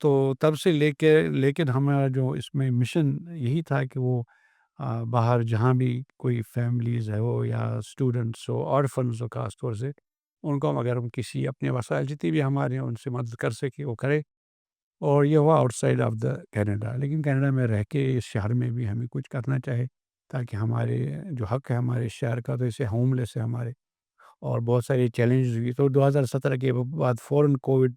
تو تب سے لیکن ہمارا جو اس میں مشن یہی تھا کہ وہ باہر جہاں بھی کوئی فیملیز ہے ہو یا اسٹوڈنٹس ہو آرفنز ہو خاص طور سے ان کو اگر ہم کسی اپنے وسائل جتنی بھی ہمارے ہیں ان سے مدد کر سکے وہ کرے. اور یہ ہوا out side of the Canada, لیکن کینیڈا میں رہ کے اس شہر میں بھی ہمیں کچھ کرنا چاہے تاکہ ہمارے جو حق ہے ہمارے شہر کا تو اسے ہوم لیس ہے ہمارے اور بہت ساری چیلنجز ہوئی. تو 2017 کے بعد فوراً کووڈ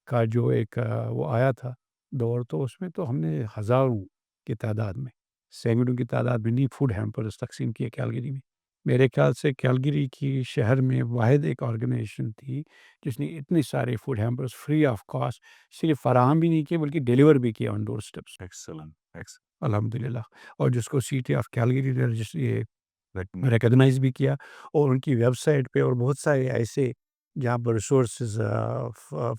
کا جو ایک وہ آیا تھا دور، تو اس میں تو ہم نے ہزاروں کی تعداد میں سینکڑوں کی تعداد میں نہیں فوڈ ہیمپرز تقسیم کیے کیلگری میں. میرے خیال سے کیلگری کی شہر میں واحد ایک آرگنائزیشن تھی جس نے اتنے سارے food hampers free of cost صرف فراہم بھی نہیں کیے بلکہ ڈیلیور بھی کیا آن ڈور اسٹیپس ایکسلنٹ الحمد للہ. اور جس کو سٹی آف کیلگری نے یہ ریکگنائز بھی کیا اور ان کی ویب سائٹ پہ اور بہت سارے ایسے جہاں پر ریسورسز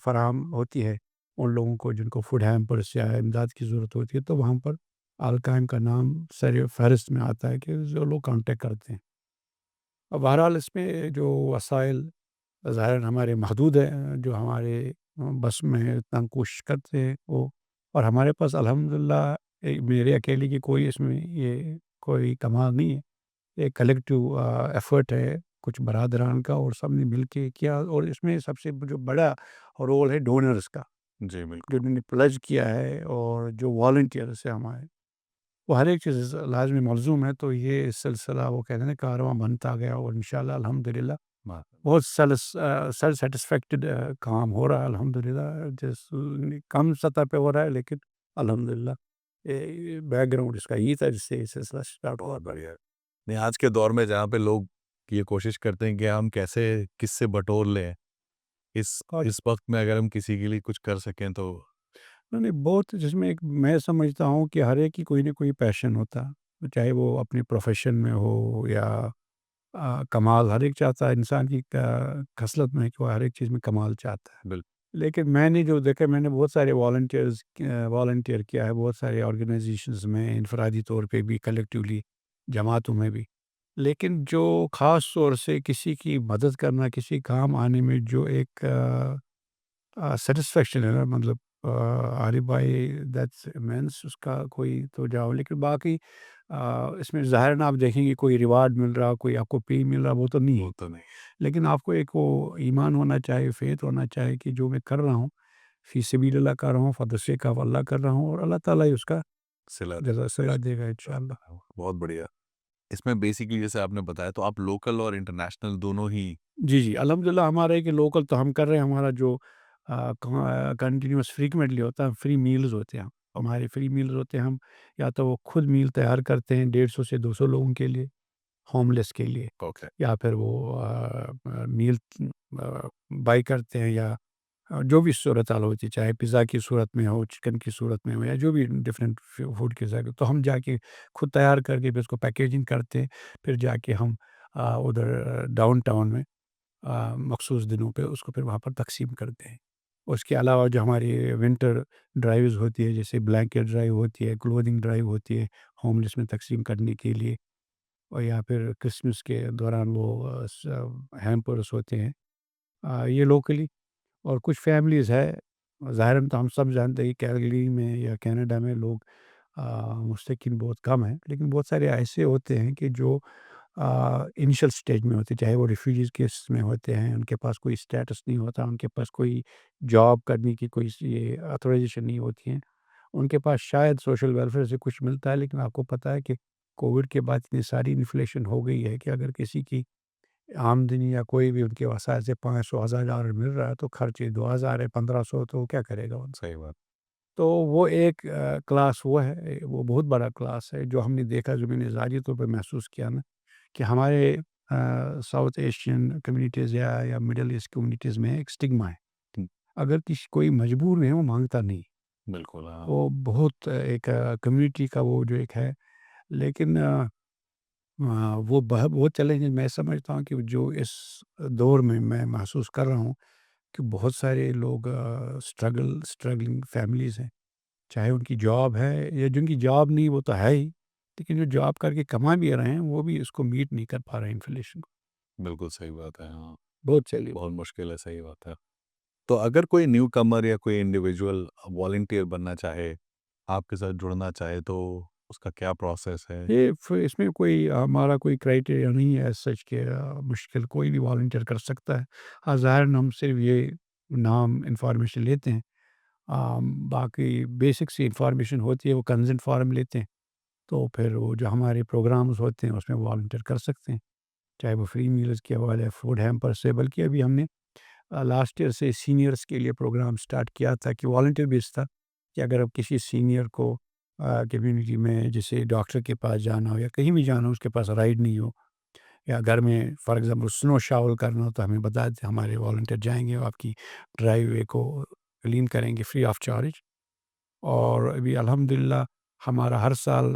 فراہم ہوتی ہے ان لوگوں کو جن کو فوڈ ہیمپرس یا امداد کی ضرورت ہوتی ہے تو وہاں پر القائم کا نام سر فہرست میں آتا ہے کہ جو لوگ کانٹیکٹ کرتے ہیں. اب بہرحال اس میں جو وسائل ظاہر ہمارے محدود ہیں جو ہمارے بس میں اتنا کوشش کرتے ہیں وہ اور ہمارے پاس الحمدللہ میرے اکیلے کی کوئی اس میں یہ کوئی کمال نہیں ہے. ایک کلیکٹیو ایفرٹ ہے کچھ برادران کا اور سب نے مل کے کیا اور اس میں سب سے جو بڑا رول ہے ڈونرز کا جی بالکل جو انہوں نے پلج کیا ہے اور جو والنٹیئرس ہیں ہمارے وہ ہر ایک چیز لازمی ملزوم ہے. تو یہ سلسلہ وہ کہتے ہیں کارواں بنتا گیا اور انشاءاللہ الحمدللہ بات بہت سیل سیٹسفیکٹڈ کام ہو رہا ہے الحمدللہ. جس کم سطح پہ ہو رہا ہے لیکن الحمدللہ بیک گراؤنڈ اس کا یہ تھا جس سے یہ سلسلہ اسٹارٹ ہوا. بہت بڑھیا. نہیں آج کے دور میں جہاں پہ لوگ یہ کوشش کرتے ہیں کہ ہم کیسے کس سے بٹور لیں اس وقت میں اگر ہم کسی کے لیے کچھ کر سکیں تو نہیں بہت جس میں ایک میں سمجھتا ہوں کہ ہر ایک کی کوئی نہ کوئی پیشن ہوتا چاہے وہ اپنے پروفیشن میں ہو یا کمال ہر ایک چاہتا ہے انسان کی خصلت میں کہ وہ ہر ایک چیز میں کمال چاہتا ہے. بالکل لیکن میں نے جو دیکھا میں نے بہت سارے والنٹیئر کیا ہے بہت سارے آرگنائزیشنز میں انفرادی طور پہ بھی کلیکٹیولی جماعتوں میں بھی. لیکن جو خاص طور سے کسی کی مدد کرنا کسی کام آنے میں جو ایک سیٹسفیکشن ہے نا مطلب عارف بھائی دیٹس مینس اس کا کوئی تو جاؤ لیکن باقی اس میں ظاہر نہ آپ دیکھیں گے کوئی ریوارڈ مل رہا کوئی آپ کو پے مل رہا وہ تو نہیں ہے. وہ تو نہیں لیکن آپ کو ایک وہ ایمان ہونا چاہیے فیت ہونا چاہیے کہ جو میں کر رہا ہوں فی سبیل اللہ کر رہا ہوں فار دی سیک آف اللہ کر رہا ہوں اور اللہ تعالیٰ ہی اس کا صلہ جزا دے گا انشاءاللہ. بہت بڑھیا. اس میں بیسیکلی جیسے آپ نے بتایا تو آپ لوکل اور انٹرنیشنل دونوں ہی جی الحمدللہ ہمارا ہے کہ لوکل تو ہم کر رہے ہیں ہمارا جو کنٹینیوس فریکوینٹلی ہوتا ہے فری میلز ہوتے ہیں ہمارے فری میلز ہوتے ہیں. ہم یا تو وہ خود میل تیار کرتے ہیں 150 سے 200 لوگوں کے لیے ہوم لیس کے لیے اوکے یا پھر وہ میل بائی کرتے ہیں یا جو بھی صورت حال ہوتی ہے چاہے پیزا کی صورت میں ہو چکن کی صورت میں ہو یا جو بھی ڈفرینٹ فوڈ کی ذائقہ تو ہم جا کے خود تیار کر کے پھر اس کو پیکیجنگ کرتے ہیں پھر جا کے ہم ادھر ڈاؤن ٹاؤن میں مخصوص دنوں پہ اس کو پھر وہاں پر تقسیم کرتے ہیں. اس کے علاوہ جو ہماری ونٹر ڈرائیوز ہوتی ہے جیسے بلینکٹ ڈرائیو ہوتی ہے کلودنگ ڈرائیو ہوتی ہے ہوم لیس میں تقسیم کرنے کے لیے اور یا پھر کرسمس کے دوران وہ ہیمپرس ہوتے ہیں یہ لوکلی. اور کچھ فیملیز ہے ظاہراً تو ہم سب جانتے ہیں کیلگری میں یا کینیڈا میں لوگ مستقل بہت کم ہیں لیکن بہت سارے ایسے ہوتے ہیں کہ جو انیشل سٹیج میں ہوتے چاہے وہ ریفیوجیز کیس میں ہوتے ہیں ان کے پاس کوئی اسٹیٹس نہیں ہوتا ان کے پاس کوئی جاب کرنے کی کوئی یہ اتھورائزیشن نہیں ہوتی ہیں ان کے پاس شاید سوشل ویلفیئر سے کچھ ملتا ہے لیکن آپ کو پتہ ہے کہ کووڈ کے بعد اتنی ساری انفلیشن ہو گئی ہے کہ اگر کسی کی آمدنی یا کوئی بھی ان کے وسائل سے 500,000 مل رہا ہے تو خرچے 2,000 ہے 1,500 تو وہ کیا کرے گا ان سے. صحیح بات تو وہ ایک کلاس وہ ہے وہ بہت بڑا کلاس ہے جو ہم نے دیکھا جو میں نے ذاتی طور پہ محسوس کیا نا کہ ہمارے ساؤتھ ایشین کمیونٹیز یا مڈل ایسٹ کمیونٹیز میں ایک اسٹگما ہے اگر کوئی مجبور ہے وہ مانگتا نہیں بالکل ہاں وہ بہت ایک کمیونٹی کا وہ جو ایک ہے لیکن وہ بہت چیلنج میں سمجھتا ہوں کہ جو اس دور میں محسوس کر رہا ہوں کہ بہت سارے لوگ اسٹرگلنگ فیملیز ہیں چاہے ان کی جاب ہے یا جن کی جاب نہیں وہ تو ہے ہی لیکن جو جاب کر کے کما بھی رہے ہیں وہ بھی اس کو میٹ نہیں کر پا رہے ہیں انفلیشن کو. بالکل صحیح بات ہے ہاں بہت چلی بہت مشکل ہے صحیح بات ہے. تو اگر کوئی نیو کمر یا کوئی انڈیویجول والنٹیئر بننا چاہے، آپ کے ساتھ جڑنا چاہے تو اس کا کیا پروسیس ہے؟ یہ اس میں کوئی ہمارا کوئی کرائٹیریا نہیں ہے سچ کہ مشکل کوئی بھی والنٹیئر کر سکتا ہے. ظاہر ہم صرف یہ نام انفارمیشن لیتے ہیں. باقی بیسک سی انفارمیشن ہوتی ہے، وہ کنسنٹ فارم لیتے ہیں. تو پھر وہ جو ہمارے پروگرامز ہوتے ہیں اس میں والنٹیئر کر سکتے ہیں، چاہے وہ فری میلز کے حوالے فوڈ ہیمپر سے. بلکہ ابھی ہم نے لاسٹ ایئر سے سینئرس کے لیے پروگرام اسٹارٹ کیا تھا کہ والنٹیئر بیس تھا کہ اگر اب کسی سینئر کو کمیونٹی میں جیسے ڈاکٹر کے پاس جانا ہو یا کہیں بھی جانا ہو، اس کے پاس رائڈ نہیں ہو، یا گھر میں فار ایگزامپل سنو شاول کرنا ہو، تو ہمیں بتا دیتے ہمارے والنٹیئر جائیں گے، آپ کی ڈرائیو وے کو کلین کریں گے فری آف چارج. اور ابھی الحمدللہ ہمارا ہر سال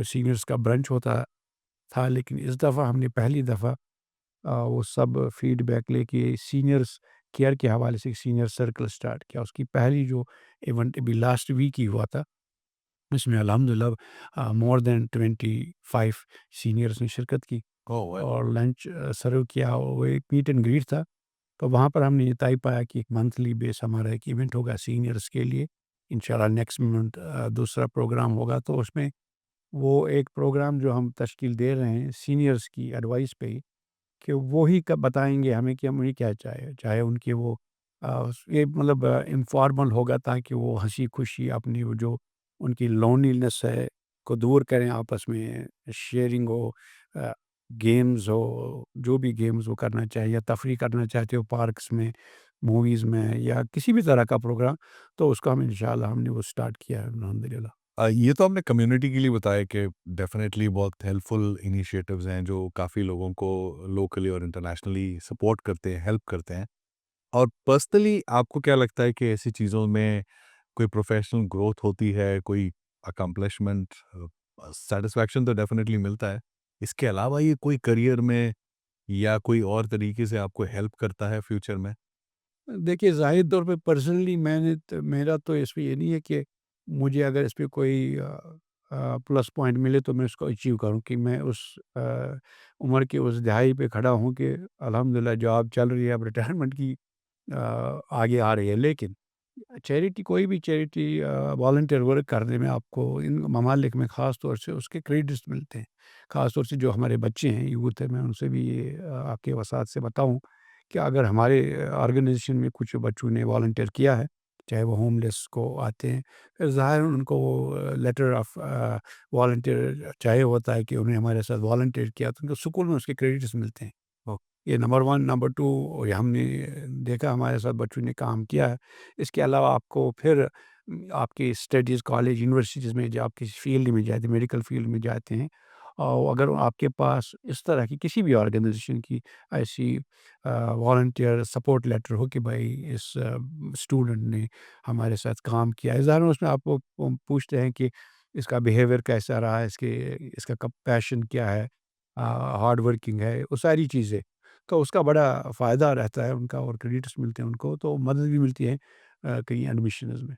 سینئرس کا برنچ ہوتا تھا، لیکن اس دفعہ ہم نے پہلی دفعہ وہ سب فیڈ بیک لے کے سینئرس کیئر کے حوالے سے سینئر سرکل اسٹارٹ کیا. اس کی پہلی جو ایونٹ ابھی لاسٹ ویک ہی ہوا تھا، اس میں الحمدللہ مور دین 25 سینئرس نے شرکت کی اوہ ویل، اور لنچ سرو کیا. وہ ایک میٹ اینڈ گریٹ تھا. تو وہاں پر ہم نے یہ طے پایا کہ ایک منتھلی بیس ہمارا ایک ایونٹ ہوگا سینئرس کے لیے. انشاءاللہ نیکسٹ منتھ دوسرا پروگرام ہوگا. تو اس میں وہ ایک پروگرام جو ہم تشکیل دے رہے ہیں سینئرس کی ایڈوائس پہ ہی، کہ وہی کب بتائیں گے ہمیں کہ ہم انہیں کیا چاہے ان کے وہ یہ مطلب انفارمل ہوگا تاکہ وہ ہنسی خوشی اپنی وہ جو ان کی لونلینس ہے کو دور کریں، آپس میں شیئرنگ ہو، گیمز ہو، جو بھی گیمز وہ کرنا چاہیے یا تفریح کرنا چاہتے ہو پارکس میں، موویز میں یا کسی بھی طرح کا پروگرام. تو اس کا انشاءاللہ ہم نے وہ اسٹارٹ کیا ہے الحمدللہ. یہ تو آپ نے کمیونٹی کے لیے بتایا کہ ڈیفینیٹلی بہت ہیلپ فل انیشیٹوز ہیں جو کافی لوگوں کو لوکلی اور انٹرنیشنلی سپورٹ کرتے ہیں، ہیلپ کرتے ہیں. اور پرسنلی آپ کو کیا لگتا ہے کہ ایسی چیزوں میں کوئی پروفیشنل گروتھ ہوتی ہے، کوئی اکمپلشمنٹ، سیٹسفیکشن تو ڈیفینیٹلی ملتا ہے؟ اس کے علاوہ یہ کوئی کریئر میں یا کوئی اور طریقے سے آپ کو ہیلپ کرتا ہے فیوچر میں؟ دیکھیے ظاہر طور پہ پرسنلی میرا تو اس پہ یہ نہیں ہے کہ مجھے اگر اس پہ کوئی پلس پوائنٹ ملے تو میں اس کو اچیو کروں، کہ میں اس عمر کے اس دہائی پہ کھڑا ہوں کہ الحمدللہ جاب چل رہی ہے، اب ریٹائرمنٹ کی آگے آ رہی ہے. لیکن چیریٹی، کوئی بھی چیریٹی والنٹیئر ورک کرنے میں آپ کو ان ممالک میں خاص طور سے اس کے کریڈٹس ملتے ہیں. خاص طور سے جو ہمارے بچے ہیں، یوتھ ہے، میں ان سے بھی یہ آپ کے وسعت سے بتاؤں کہ اگر ہمارے آرگنائزیشن میں کچھ بچوں نے والنٹیئر کیا ہے، چاہے وہ ہوم لیس کو آتے ہیں، پھر ظاہر ان کو وہ لیٹر آف والنٹیئر چاہے ہوتا ہے کہ انہیں ہمارے ساتھ والنٹیئر کیا، تو ان کو اسکول میں اس کے کریڈٹس ملتے ہیں. یہ نمبر 1. نمبر 2، یہ ہم نے دیکھا ہمارے ساتھ بچوں نے کام کیا ہے. اس کے علاوہ آپ کو پھر آپ کی اسٹڈیز کالج یونیورسٹیز میں جو آپ کسی فیلڈ میں جاتے ہیں، میڈیکل فیلڈ میں جاتے ہیں، اور اگر آپ کے پاس اس طرح کی کسی بھی آرگنائزیشن کی ایسی والنٹیئر سپورٹ لیٹر ہو کہ بھائی اس اسٹوڈنٹ نے ہمارے ساتھ کام کیا ہے، ظاہر اس میں آپ کو پوچھتے ہیں کہ اس کا بیہیویئر کیسا رہا ہے، اس کا پیشن کیا ہے، ہارڈ ورکنگ ہے، وہ ساری چیزیں. تو اس کا بڑا فائدہ رہتا ہے ان کا، اور کریڈٹس ملتے ہیں ان کو، تو مدد بھی ملتی ہے کئی ایڈمیشنز میں.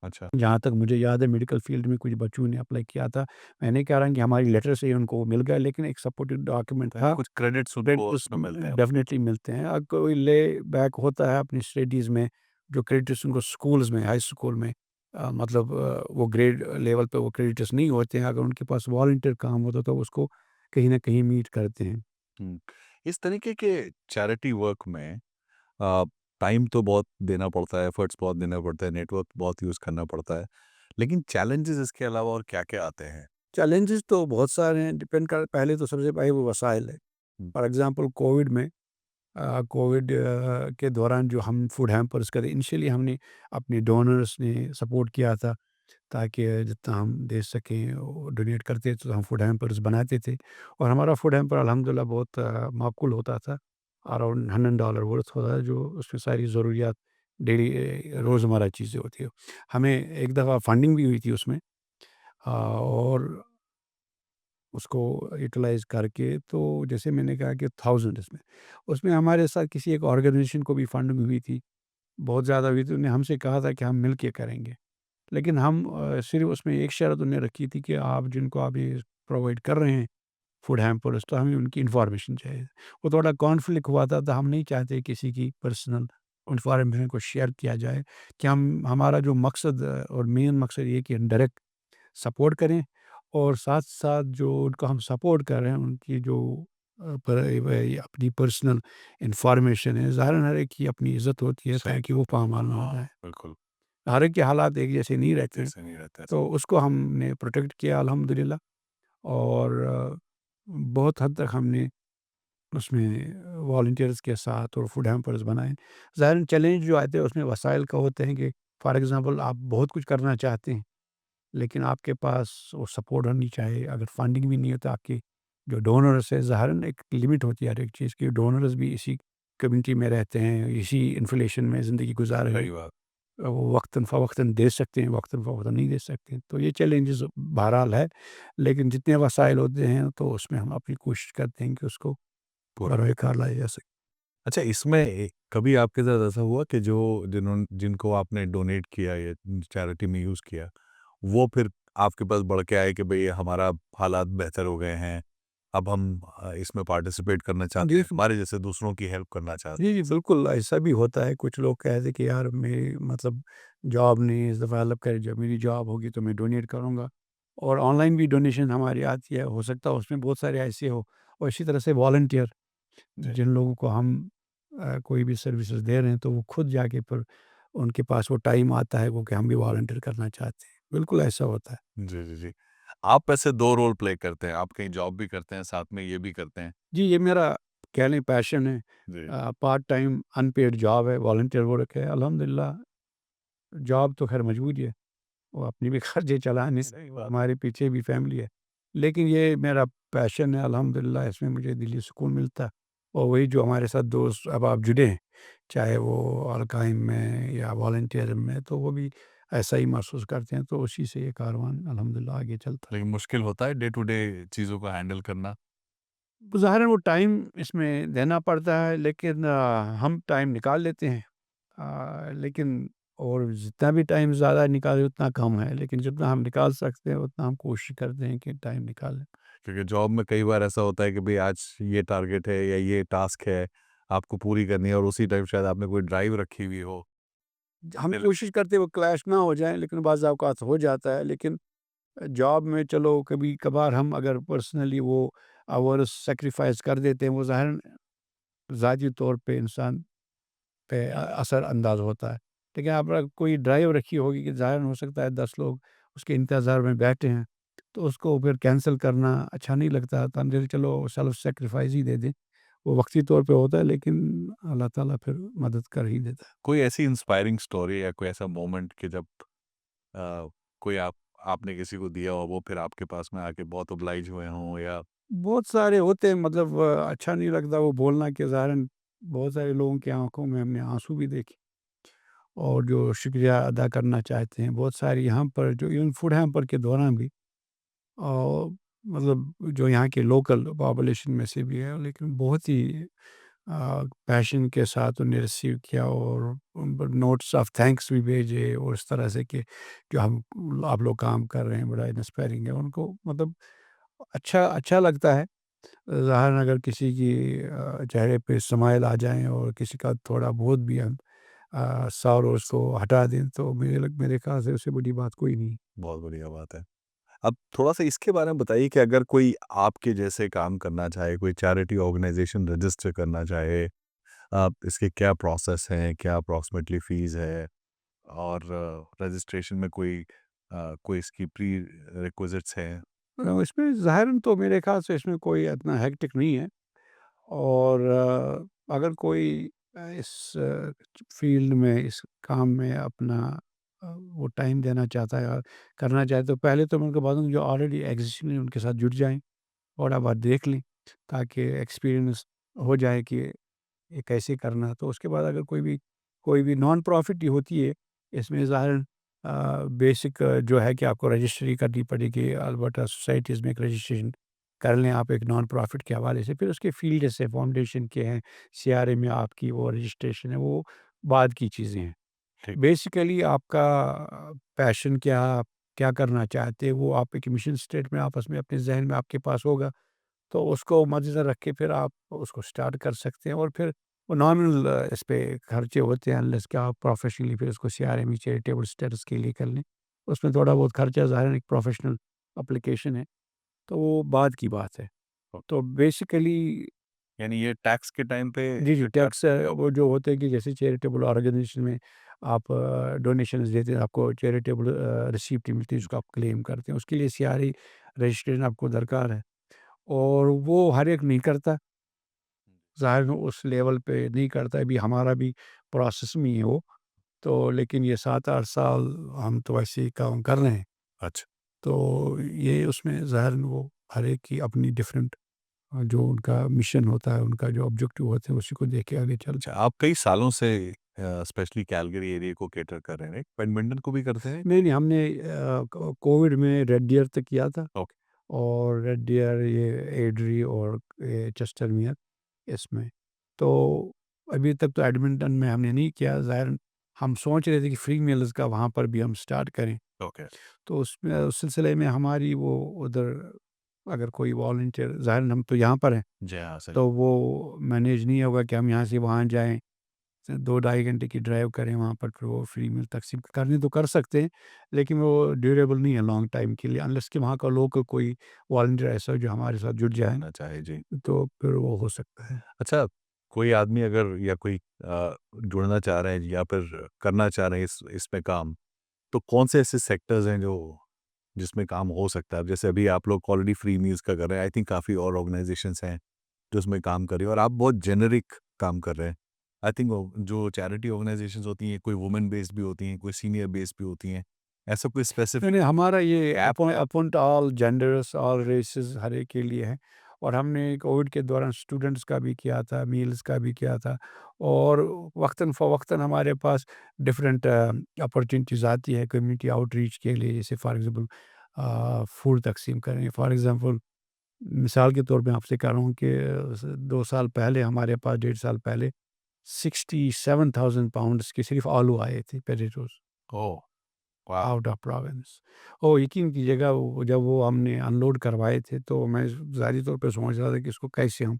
اچھا، جہاں تک مجھے یاد ہے میڈیکل فیلڈ میں کچھ بچوں نے اپلائی کیا تھا. میں نہیں کہہ رہا کہ ہماری لیٹر سے ہی ان کو مل گیا، لیکن ایک سپورٹنگ ڈاکیومنٹ تھا. کچھ کریڈٹس ان کو اس میں ملتے ہیں. ڈیفینیٹلی ملتے ہیں. اگر کوئی لے بیک ہوتا ہے اپنی اسٹڈیز میں، جو کریڈٹس ان کو اسکولز میں، ہائی اسکول میں مطلب وہ گریڈ لیول پہ وہ کریڈٹس نہیں ہوتے ہیں، اگر ان کے پاس والنٹیئر کام ہوتا تو اس کو کہیں نہ کہیں میٹ کرتے ہیں. اس طریقے کے چیریٹی ورک میں ٹائم تو بہت دینا پڑتا ہے، ایفرٹس بہت دینا پڑتا ہے، نیٹ ورک بہت یوز کرنا پڑتا ہے، لیکن چیلنجز اس کے علاوہ اور کیا کیا آتے ہیں؟ چیلنجز تو بہت سارے ہیں، ڈپینڈ کر پہلے تو سب سے پہلے وہ وسائل ہے. فار ایگزامپل کووڈ میں کووڈ کے دوران جو ہم فوڈ ہیمپرس کرے، انیشلی ہم نے اپنے ڈونرس نے سپورٹ کیا تھا تاکہ جتنا ہم دے سکیں وہ ڈونیٹ کرتے تو ہم فوڈ ہیمپرس بناتے تھے. اور ہمارا فوڈ ہیمپر الحمدللہ بہت معقول ہوتا تھا، اراؤنڈ $100 ورتھ ہوتا ہے، جو اس میں ساری ضروریات ڈیلی روزمرہ چیزیں ہوتی ہیں. ہمیں ایک دفعہ فنڈنگ بھی ہوئی تھی اس میں، اور اس کو یوٹیلائز کر کے، تو جیسے میں نے کہا کہ تھاؤزنڈ اس میں ہمارے ساتھ کسی ایک آرگنائزیشن کو بھی فنڈنگ ہوئی تھی، بہت زیادہ ہوئی تھی. انہوں نے ہم سے کہا تھا کہ ہم مل کے کریں گے، لیکن ہم صرف اس میں ایک شرط انہوں نے رکھی تھی کہ آپ جن کو آپ یہ پرووائڈ کر رہے ہیں فوڈ ہیمپرس، تو ہمیں ان کی انفارمیشن چاہیے. وہ تھوڑا کانفلکٹ ہوا تھا، تو ہم نہیں چاہتے کسی کی پرسنل انفارمیشن کو شیئر کیا جائے کہ ہمارا جو مقصد اور مین مقصد یہ کہ ڈائریکٹ سپورٹ کریں، اور ساتھ ساتھ جو ان کو ہم سپورٹ کر رہے ہیں ان کی جو اپنی پرسنل انفارمیشن ہے، ظاہر ہر ایک کی اپنی عزت ہوتی ہے صحیح تاکہ وہ پامال نہ ہو ہاں جائے، بالکل ہر ایک کے حالات ایک جیسے نہیں رہتے ہیں، جیسے نہیں رہتا ہے تو اس کو ہم نے پروٹیکٹ کیا الحمدللہ، اور بہت حد تک ہم نے اس میں والنٹیئرز کے ساتھ اور فوڈ ہیمپرز بنائے۔ ظاہر چیلنج جو آتے ہیں اس میں وسائل کا ہوتے ہیں کہ فار ایگزامپل آپ بہت کچھ کرنا چاہتے ہیں لیکن آپ کے پاس وہ سپورٹ ہونی چاہیے، اگر فنڈنگ بھی نہیں ہے تو آپ کی جو ڈونرس ہے، ظاہراً ایک لمٹ ہوتی ہے ہر ایک چیز کی، ڈونرز بھی اسی کمیونٹی میں رہتے ہیں، اسی انفلیشن میں زندگی گزار رہے ہیں، صحیح بات وہ وقتاً فوقتاً دے سکتے ہیں، وقتاً فوقتاً نہیں دے سکتے ہیں، تو یہ چیلنجز بہرحال ہے، لیکن جتنے وسائل ہوتے ہیں تو اس میں ہم اپنی کوشش کرتے ہیں کہ اس کو پورا بروئے کار لایا جا سکے۔ اچھا اس میں کبھی آپ کے ساتھ ایسا ہوا کہ جن کو آپ نے ڈونیٹ کیا یا چیریٹی میں یوز کیا وہ پھر آپ کے پاس بڑھ کے آئے کہ بھئی ہمارا حالات بہتر ہو گئے ہیں، اب ہم اس میں پارٹیسپیٹ کرنا چاہتے جی ہیں، ہمارے جیسے دوسروں کی ہیلپ کرنا چاہتے جی جی بالکل ایسا بھی ہوتا ہے، کچھ لوگ کہتے ہیں کہ یار میری مطلب جاب نہیں اس دفعہ ہیلپ کرے، جب میری جاب ہوگی تو میں ڈونیٹ کروں گا، اور آن لائن بھی ڈونیشن ہماری آتی ہے، ہو سکتا ہے اس میں بہت سارے ایسے ہو، اور اسی طرح سے والنٹیئر ہیں جن لوگوں کو ہم کوئی بھی سروسز دے رہے ہیں تو وہ خود جا کے پھر ان کے پاس وہ ٹائم آتا ہے وہ کہ ہم بھی والنٹیئر کرنا چاہتے ہیں، بالکل ایسا ہوتا ہے۔ جی جی جی آپ ایسے دو رول پلے کرتے ہیں، آپ کہیں جاب بھی کرتے ہیں ساتھ میں یہ بھی کرتے ہیں جی یہ میرا کہہ لیں پیشن ہے، جی پارٹ ٹائم ان پیڈ جاب ہے، والنٹیئر ورک ہے، الحمدللہ جاب تو خیر مجبوری ہے، وہ اپنی بھی خرچے چلانے، صحیح بات ہمارے پیچھے بھی فیملی ہے، لیکن یہ میرا پیشن ہے الحمدللہ، اس میں مجھے دلی سکون ملتا ہے، اور وہی جو ہمارے ساتھ دوست اب آپ جڑے ہیں چاہے وہ القائم میں یا والنٹیئر میں، تو وہ بھی ایسا ہی محسوس کرتے ہیں، تو اسی سے یہ کاروان الحمدللہ آگے چلتا لیکن مشکل ہوتا ہے ڈے ٹو ڈے چیزوں کو ہینڈل کرنا ہے۔ ظاہراً وہ ٹائم اس میں دینا پڑتا ہے، لیکن ہم ٹائم نکال لیتے ہیں، لیکن اور جتنا بھی ٹائم زیادہ نکالے اتنا کم ہے، لیکن جتنا ہم نکال سکتے ہیں اتنا ہم کوشش کرتے ہیں کہ ٹائم نکالیں۔ کیونکہ جاب میں کئی بار ایسا ہوتا ہے کہ بھئی آج یہ ٹارگٹ ہے یا یہ ٹاسک ہے آپ کو پوری کرنی ہے اور اسی ٹائم شاید آپ نے کوئی ڈرائیو رکھی ہوئی ہو ہم پھر کوشش کرتے ہیں وہ کلیش نہ ہو جائیں، لیکن بعض اوقات ہو جاتا ہے، لیکن جاب میں چلو کبھی کبھار ہم اگر پرسنلی وہ آورس سیکریفائز کر دیتے ہیں، وہ ظاہراً ذاتی طور پہ انسان پہ اثر انداز ہوتا ہے، لیکن آپ اگر کوئی ڈرائیو رکھی ہوگی کہ ظاہراً ہو سکتا ہے 10 لوگ اس کے انتظار میں بیٹھے ہیں، تو اس کو پھر کینسل کرنا اچھا نہیں لگتا، تو ہم چلو سیلف سیکریفائز ہی دے دیں، وہ وقتی طور پہ ہوتا ہے لیکن اللہ تعالیٰ پھر مدد کر ہی دیتا ہے۔ کوئی ایسی انسپائرنگ سٹوری یا کوئی ایسا مومنٹ کہ جب کوئی آپ نے کسی کو دیا ہو وہ پھر آپ کے پاس میں آ کے بہت oblige ہوئے ہوں یا بہت سارے ہوتے ہیں، مطلب اچھا نہیں لگتا وہ بولنا کہ ظاہراً بہت سارے لوگوں کی آنکھوں میں ہم نے آنسو بھی دیکھے، اور جو شکریہ ادا کرنا چاہتے ہیں بہت ساری یہاں پر جو ایون فوڈ ہیمپر کے دوران بھی، اور مطلب جو یہاں کے لوکل پاپولیشن میں سے بھی ہے، لیکن بہت ہی پیشن کے ساتھ انہیں ریسیو کیا، اور ان پر نوٹس آف تھینکس بھی بھیجے، اور اس طرح سے کہ جو آپ لوگ کام کر رہے ہیں بڑا انسپائرنگ ہے، ان کو مطلب اچھا لگتا ہے، ظاہر اگر کسی کی چہرے پہ اسمائل آ جائیں اور کسی کا تھوڑا بہت بھی ہم ساور اس کو ہٹا دیں تو میرے خیال سے اس سے بڑی بات کوئی نہیں۔ بہت بڑھیا بات ہے اب تھوڑا سا اس کے بارے میں بتائیے کہ اگر کوئی آپ کے جیسے کام کرنا چاہے کوئی چیریٹی آرگنائزیشن رجسٹر کرنا چاہے آپ اس کے کیا پروسیس ہیں کیا اپروکسیمیٹلی فیس ہے اور رجسٹریشن میں کوئی اس کی پری ریکوزٹس ہیں اس میں ظاہراً تو میرے خیال سے اس میں کوئی اتنا ہیکٹک نہیں ہے، اور اگر کوئی اس فیلڈ میں اس کام میں اپنا وہ ٹائم دینا چاہتا ہے اور کرنا چاہے تو پہلے تو میں ان کو بتا دوں جو آلریڈی ایگزسٹنگ ان کے ساتھ جڑ جائیں، تھوڑا بات دیکھ لیں تاکہ ایکسپیرئنس ہو جائے کہ یہ کیسے کرنا، تو اس کے بعد اگر کوئی بھی نان پروفٹ ہی ہوتی ہے اس میں ظاہراً بیسک جو ہے کہ آپ کو رجسٹری کرنی پڑے گی، البتہ سوسائٹیز میں ایک رجسٹریشن کر لیں آپ ایک نان پروفٹ کے حوالے سے، پھر اس کے فیلڈ سے فاؤنڈیشن کے ہیں، سی آر اے میں آپ کی وہ رجسٹریشن ہے، وہ بعد کی چیزیں ہیں۔ ٹھیک بیسیکلی آپ کا پیشن کیا، آپ کیا کرنا چاہتے ہیں، وہ آپ ایک مشن اسٹیٹ میں آپس میں اپنے ذہن میں آپ کے پاس ہوگا، تو اس کو مد نظر رکھ کے پھر آپ اس کو سٹارٹ کر سکتے ہیں، اور پھر وہ نارمل اس پہ خرچے ہوتے ہیں انلیس کہ آپ پروفیشنلی پھر اس کو C R M charitable status کے لیے کر لیں. اس میں تھوڑا بہت خرچہ ظاہر ہے، ایک پروفیشنل اپلیکیشن ہے تو وہ بعد کی بات ہے. تو بیسیکلی یعنی یہ ٹیکس کے ٹائم پہ جی ٹیکس وہ جو ہوتے ہیں کہ جیسے چیریٹیبل آرگنائزیشن میں آپ ڈونیشنز دیتے ہیں، آپ کو چیریٹیبل ریسیپٹ ملتی ہے، اس کو آپ کلیم کرتے ہیں. اس کے لیے سی آر ای رجسٹریشن آپ کو درکار ہے اور وہ ہر ایک نہیں کرتا، ظاہر ہے اس لیول پہ نہیں کرتا. ابھی ہمارا بھی پروسیس میں ہے وہ تو، لیکن یہ 7-8 سال ہم تو ایسے ہی کام کر رہے ہیں. اچھا تو یہ اس میں ظاہر وہ ہر ایک کی اپنی ڈفرینٹ جو ان کا مشن ہوتا ہے، ان کا جو آبجیکٹو ہوتے ہیں، اسی کو دیکھ کے آگے چلتے اچھا، ہیں. آپ کئی سالوں سے اسپیشلی کیلگری ایریا کو کیٹر کر رہے ہیں، بیڈمنٹن کو بھی کرتے ہیں؟ نہیں ہم نے کووڈ میں ریڈ ڈیئر تک کیا تھا، اوکے. اور ریڈ ڈیئر یہ ایڈری اور چیسٹر میئر اس میں. تو ابھی تک تو ایڈمنٹن میں ہم نے نہیں کیا. ظاہر ہم سوچ رہے تھے کہ فری میلز کا وہاں پر بھی ہم سٹارٹ کریں. اوکے. تو اس میں اس سلسلے میں ہماری وہ ادھر اگر کوئی والنٹیئر، ظاہر ہم تو یہاں پر ہیں جی ہاں صحیح. تو وہ مینیج نہیں ہوگا کہ ہم یہاں سے وہاں جائیں، 2-2.5 گھنٹے کی ڈرائیو کریں وہاں پر، پھر وہ فری میل تقسیم کرنے تو کر سکتے ہیں لیکن وہ ڈیوریبل نہیں ہے لانگ ٹائم کے لیے، انلیس کہ وہاں کا لوکل کوئی والنٹیئر ایسا جو ہمارے ساتھ جڑ جائے ہونا چاہیے. جی. تو پھر وہ ہو سکتا ہے. اچھا، کوئی آدمی اگر یا کوئی جڑنا چاہ رہے ہیں یا پھر کرنا چاہ رہے ہیں اس میں کام، تو کون سے ایسے سیکٹرز ہیں جو جس میں کام ہو سکتا ہے؟ جیسے ابھی آپ لوگ آلریڈی فری میلز کا کر رہے ہیں، آئی تھنک کافی اور آرگنائزیشنس ہیں جو اس میں کام کر رہی ہیں، اور آپ بہت جینرک کام کر رہے ہیں. آئی تھنک جو چیریٹی آرگنائزیشنز ہوتی ہیں، کوئی وومن بیسڈ بھی ہوتی ہیں، کوئی سینئر بیسڈ بھی ہوتی ہیں، ایسا کوئی اسپیسیفک؟ نہیں ہمارا یہ اپن آل جینڈرس آل ریسز ہر ایک کے لیے ہے. اور ہم نے کووڈ کے دوران اسٹوڈنٹس کا بھی کیا تھا، میلز کا بھی کیا تھا، اور وقتاً فوقتاً ہمارے پاس ڈفرینٹ اپرچونیٹیز آتی ہے کمیونٹی آؤٹ ریچ کے لیے. جیسے فار ایگزامپل فوڈ تقسیم کریں. فار ایگزامپل مثال کے طور پہ آپ سے کہہ رہا ہوں کہ 2 سال پہلے ہمارے پاس 1.5 سال پہلے 67,000 پاؤنڈس کے صرف آلو آئے تھے، پیٹیٹوز اوہ واہ. Out of province. اور یقین کیجیے گا جب وہ ہم نے ان لوڈ کروائے تھے تو میں ظاہری طور پہ سوچ رہا تھا کہ اس کو کیسے ہم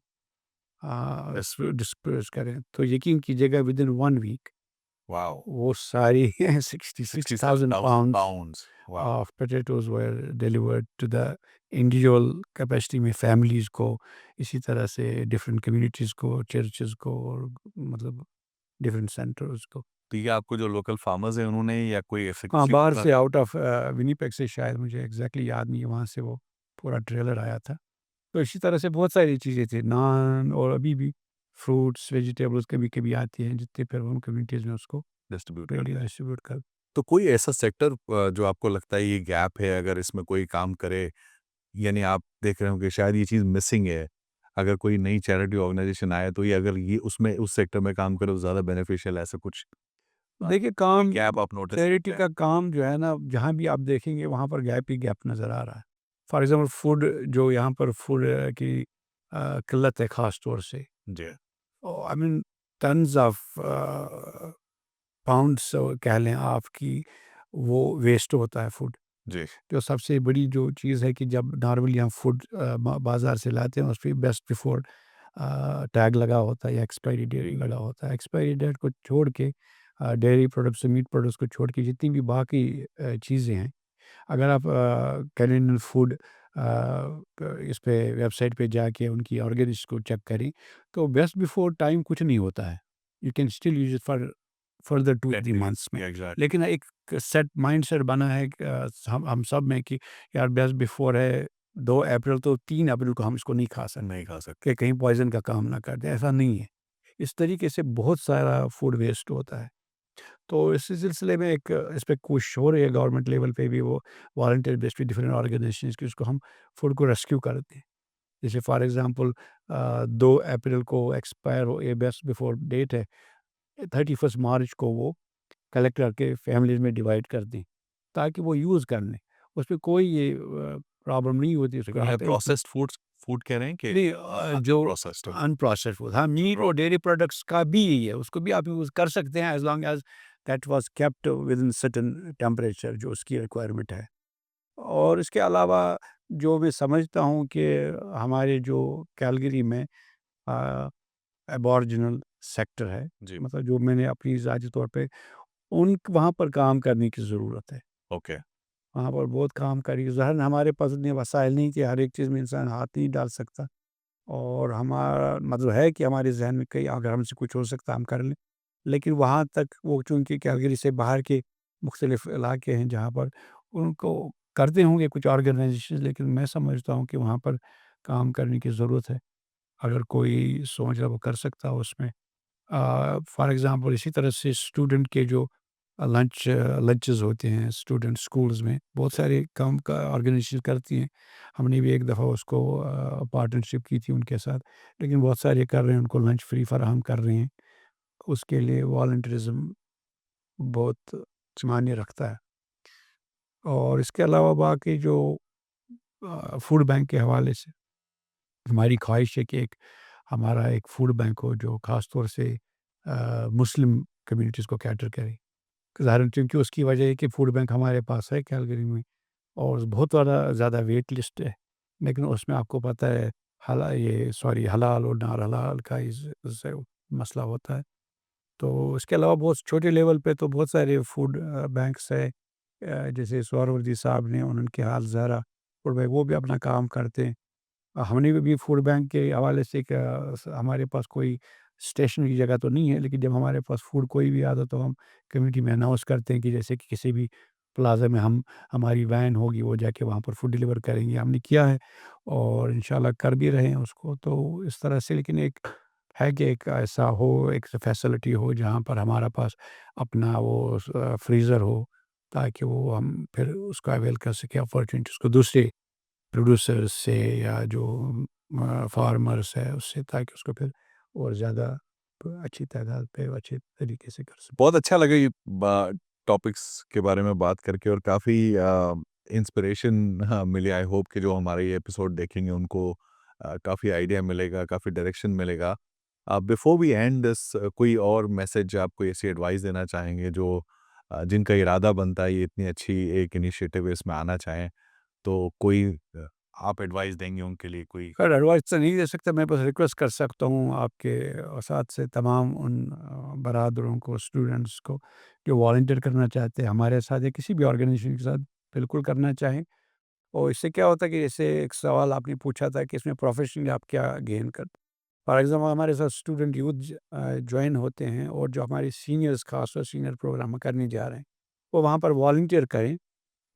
ڈسپرس کریں. تو یقین کیجیے گا ود ان 1 ویک واو. وہ ساری 66,000 pounds. Wow. of potatoes were delivered to the individual capacity میں فیملیز کو، اسی طرح سے ڈفرینٹ کمیونٹیز کو، چرچز کو، اور مطلب ڈفرینٹ سینٹرز کو. تو یہ آپ کو جو لوکل فارمرز ہیں انہوں نے یا کوئی ایسے ہاں کسی باہر سے آؤٹ آف ونیپیگ سے، شاید مجھے ایگزیکٹلی یاد نہیں ہے، وہاں سے وہ پورا ٹریلر آیا تھا. تو اسی طرح سے بہت ساری چیزیں تھیں، نان، اور ابھی بھی فروٹس ویجیٹیبلس کبھی کبھی آتی ہیں جتنے پھر ان کمیونٹیز میں اس کو ڈسٹریبیوٹ کر. تو کوئی ایسا سیکٹر جو آپ کو لگتا ہے یہ گیپ ہے، اگر اس میں کوئی کام کرے، یعنی آپ دیکھ رہے ہوں کہ شاید یہ چیز مسنگ ہے، اگر کوئی نئی چیریٹی آرگنائزیشن آئے تو یہ اگر یہ اس میں اس سیکٹر میں کام کرے تو زیادہ بینیفیشیل، ایسا کچھ دیکھیے کام گیپ آپ نوٹس؟ چیریٹی کا کام جو ہے نا، جہاں بھی آپ دیکھیں گے وہاں پر گیپ ہی گیپ نظر آ رہا ہے. فار ایگزامپل فوڈ، جو یہاں پر فوڈ کی قلت ہے خاص طور سے. جی آئی مین ٹنز آف پاؤنڈس کہہ لیں آپ کی، وہ ویسٹ ہوتا ہے فوڈ. جی جو سب سے بڑی جو چیز ہے کہ جب نارملی ہم فوڈ بازار سے لاتے ہیں اس پہ بیسٹ بیفور ٹیگ لگا ہوتا ہے یا ایکسپائری ڈیٹ لگا ہوتا ہے. ایکسپائری ڈیٹ کو چھوڑ کے ڈیری پروڈکٹس، میٹ پروڈکٹس کو چھوڑ کے جتنی بھی باقی چیزیں ہیں، اگر آپ کینیڈین فوڈ اس پہ ویب سائٹ پہ جا کے ان کی آرگینکس کو چیک کریں تو بیسٹ بیفور ٹائم کچھ نہیں ہوتا ہے. You can still use it for further 2-3 months میں. لیکن ایک سیٹ مائنڈ سیٹ بنا ہے ہم سب میں کہ یار بیسٹ بیفور ہے 2 اپریل، تو 3 اپریل کو ہم اس کو نہیں کھا سکتے کہ کہیں پوائزن کا کام نہ کر دیں. ایسا نہیں ہے. اس طریقے سے بہت سارا فوڈ ویسٹ ہوتا ہے. تو اس سلسلے میں ایک اس پہ کوشش ہو رہی ہے گورنمنٹ لیول پہ بھی، وہ والنٹیئر بیس پہ ڈفرینٹ آرگنائزیشنز کی، اس کو ہم فوڈ کو ریسکیو کرتے ہیں. جیسے فار ایگزامپل 2 اپریل کو ایکسپائر ہو، یہ بیسٹ بیفور ڈیٹ ہے، 31 مارچ کو وہ کلیکٹ کر کے فیملیز میں ڈیوائڈ کر دیں تاکہ وہ یوز کر لیں. اس پہ کوئی یہ پرابلم نہیں ہوتی. اس کو پروسیسڈ فوڈ کہہ رہے ہیں کہ جو پروسیسڈ ان پروسیسڈ فوڈ، ہاں میٹ اور ڈیری پروڈکٹس کا بھی یہی ہے، اس کو بھی آپ یوز کر سکتے ہیں as long as that was kept with in certain temperature جو اس کی ریکوائرمنٹ ہے. اور اس کے علاوہ جو میں سمجھتا ہوں کہ ہمارے جو کیلگری میں ایبارجنل سیکٹر ہے، جی مطلب جو میں نے اپنی ذاتی طور پہ وہاں پر کام کرنے کی ضرورت ہے، اوکے وہاں پر بہت کام کری ظاہر ہمارے پاس اتنے وسائل نہیں کہ ہر ایک چیز میں انسان ہاتھ نہیں ڈال سکتا، اور ہمارا مطلب ہے کہ ہمارے ذہن میں کئی اگر ہم سے کچھ ہو سکتا ہم کر لیں، لیکن وہاں تک وہ چونکہ کیلگری سے باہر کے مختلف علاقے ہیں جہاں پر ان کو کرتے ہوں گے کچھ آرگنائزیشن، لیکن میں سمجھتا ہوں کہ وہاں پر کام کرنے کی ضرورت ہے، اگر کوئی سوچ رہا وہ کر سکتا ہو اس میں۔ فار ایگزامپل اسی طرح سے اسٹوڈنٹ کے جو لنچز ہوتے ہیں اسٹوڈنٹ اسکولز میں بہت سارے کام کا آرگنائزیشن کرتی ہیں، ہم نے بھی ایک دفعہ اس کو پارٹنرشپ کی تھی ان کے ساتھ، لیکن بہت سارے کر رہے ہیں، ان کو لنچ فری فراہم کر رہے ہیں، اس کے لیے والنٹرزم بہت معنی رکھتا ہے۔ اور اس کے علاوہ باقی جو فوڈ بینک کے حوالے سے ہماری خواہش ہے کہ ہمارا ایک فوڈ بینک ہو جو خاص طور سے مسلم کمیونٹیز کو کیٹر کرے، ظاہراً کیونکہ اس کی وجہ ہے کہ فوڈ بینک ہمارے پاس ہے کیلگری میں اور بہت زیادہ ویٹ لسٹ ہے، لیکن اس میں آپ کو پتہ ہے حلال اور نار حلال کا مسئلہ ہوتا ہے۔ تو اس کے علاوہ بہت چھوٹے لیول پہ تو بہت سارے فوڈ بینکس ہے، جیسے سہروردی صاحب نے ان کے حال زہرا فوڈ بینک وہ بھی اپنا کام کرتے ہیں۔ ہم نے بھی فوڈ بینک کے حوالے سے ہمارے پاس کوئی اسٹیشن کی جگہ تو نہیں ہے، لیکن جب ہمارے پاس فوڈ کوئی بھی آتا تو ہم کمیونٹی میں اناؤنس کرتے ہیں کہ جیسے کہ کسی بھی پلازا میں ہماری وین ہوگی وہ جا کے وہاں پر فوڈ ڈلیور کریں گے، ہم نے کیا ہے اور انشاءاللہ کر بھی رہے ہیں اس کو، تو اس طرح سے لیکن ایک ہے کہ ایک ایسا ہو ایک فیسلٹی ہو جہاں پر ہمارا پاس اپنا وہ فریزر ہو تاکہ وہ ہم پھر اس کا اویل کر سکیں اپارچونیٹیز کو دوسرے پروڈیوسرز سے یا جو فارمرز ہے اس سے، تاکہ اس کو پھر اور زیادہ اچھی تعداد پہ اچھے طریقے سے کر سکیں۔ بہت اچھا لگا یہ ٹاپکس کے بارے میں بات کر کے، اور کافی انسپریشن ملی۔ آئی ہوپ کہ جو ہمارے یہ ایپیسوڈ دیکھیں گے ان کو کافی آئیڈیا ملے گا، کافی ڈائریکشن ملے گا۔ بیفور وی اینڈ دس، کوئی اور میسج آپ کو ایسی ایڈوائس دینا چاہیں گے جو جن کا ارادہ بنتا ہے یہ اتنی اچھی ایک انیشیٹو اس میں آنا چاہیں، تو کوئی آپ ایڈوائس دیں گے ان کے لیے کوئی؟ خیر ایڈوائس تو نہیں دے سکتا، میں بس ریکویسٹ کر سکتا ہوں آپ کے ساتھ سے تمام ان برادروں کو اسٹوڈنٹس کو جو والنٹیئر کرنا چاہتے ہیں ہمارے ساتھ یا کسی بھی آرگنائزیشن کے ساتھ بالکل کرنا چاہیں۔ اور اس سے کیا ہوتا ہے کہ جیسے ایک سوال آپ نے پوچھا تھا کہ اس میں پروفیشنلی آپ کیا گین کر، فار ایگزامپل ہمارے ساتھ اسٹوڈنٹ یوتھ جوائن ہوتے ہیں اور جو ہمارے سینئرز خاص طور سینئر پروگرام کرنے جا رہے ہیں وہ وہاں پر والنٹیئر کریں،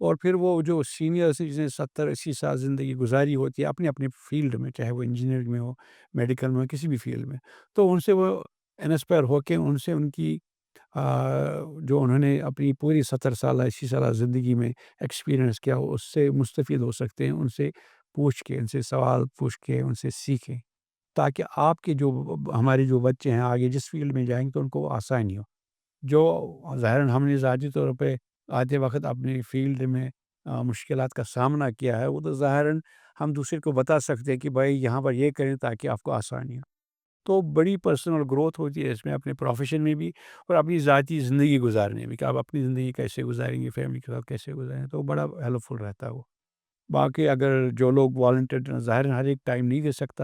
اور پھر وہ جو سینئرس جس نے 70-80 سال زندگی گزاری ہوتی ہے اپنے اپنے فیلڈ میں، چاہے وہ انجینئرنگ میں ہو، میڈیکل میں ہو، کسی بھی فیلڈ میں، تو ان سے وہ انسپائر ہو کے ان سے ان کی جو انہوں نے اپنی پوری 70 سالہ 80 سالہ زندگی میں ایکسپیرئنس کیا ہو اس سے مستفید ہو سکتے ہیں، ان سے پوچھ کے، ان سے سوال پوچھ کے ان سے سیکھیں، تاکہ آپ کے جو ہمارے جو بچے ہیں آگے جس فیلڈ میں جائیں گے تو ان کو آسانی ہو۔ جو ظاہراً ہم نے ذاتی طور پہ آتے وقت اپنی فیلڈ میں مشکلات کا سامنا کیا ہے، وہ تو ظاہراً ہم دوسرے کو بتا سکتے ہیں کہ بھائی یہاں پر یہ کریں تاکہ آپ کو آسانی ہو۔ تو بڑی پرسنل گروتھ ہوتی ہے اس میں، اپنے پروفیشن میں بھی اور اپنی ذاتی زندگی گزارنے میں، کہ آپ اپنی زندگی کیسے گزاریں گے، فیملی کے ساتھ کیسے گزاریں، تو بڑا ہیلپ فل رہتا ہے وہ۔ باقی اگر جو لوگ والنٹیئر ظاہر ہر ایک ٹائم نہیں دے سکتا،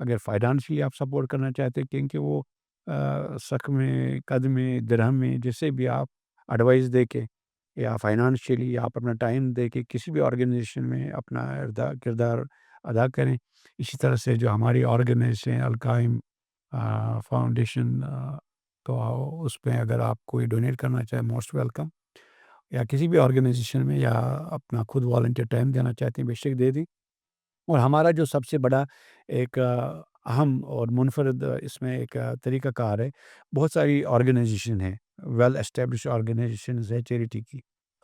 اگر فائنانشلی آپ سپورٹ کرنا چاہتے ہیں کیونکہ وہ سکھ میں، قد میں، درہم میں جسے بھی آپ ایڈوائس دے کے یا فائنانشلی آپ اپنا ٹائم دے کے کسی بھی آرگنائزیشن میں اپنا کردار ادا کریں۔ اسی طرح سے جو ہماری آرگنائزیشن القائم فاؤنڈیشن، تو اس پہ اگر آپ کوئی ڈونیٹ کرنا چاہیں موسٹ ویلکم، یا کسی بھی آرگنائزیشن میں یا اپنا خود والنٹیئر ٹائم دینا چاہتے ہیں بے شک دے دیں۔ اور ہمارا جو سب سے بڑا ایک اہم اور منفرد اس میں ایک طریقہ کار ہے، بہت ساری آرگنائزیشن ہیں، ویل اسٹیبلش آرگنائزیشنز ہے چیریٹی کی،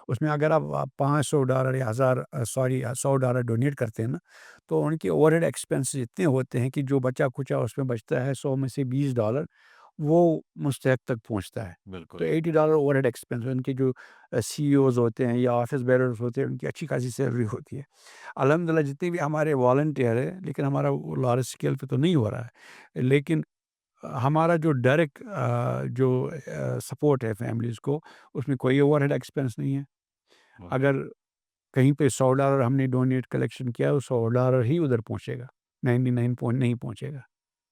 اس میں اگر آپ $500 یا $100 ڈونیٹ کرتے ہیں نا، تو ان کے اوور ہیڈ ایکسپینسز اتنے ہوتے ہیں کہ جو بچا کچا اس میں بچتا ہے 100 میں سے $20 وہ مستحق تک پہنچتا ہے۔ تو بالکل $80 اوور ہیڈ ایکسپینس، ان کے جو سی اوز ہوتے ہیں یا آفس بیررز ہوتے ہیں ان کی اچھی خاصی سیلری ہوتی ہے۔ الحمدللہ جتنے بھی ہمارے والنٹیئر ہے، لیکن ہمارا وہ لارج اسکیل پہ تو نہیں ہو رہا ہے، لیکن ہمارا جو ڈائریکٹ جو سپورٹ ہے فیملیز کو، اس میں کوئی اوور ہیڈ ایکسپینس نہیں ہے۔ اگر کہیں پہ $100 ہم نے ڈونیٹ کلیکشن کیا، وہ $100 ہی ادھر پہنچے گا، 99 نہیں پہنچے گا۔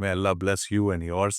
May Allah bless you and yours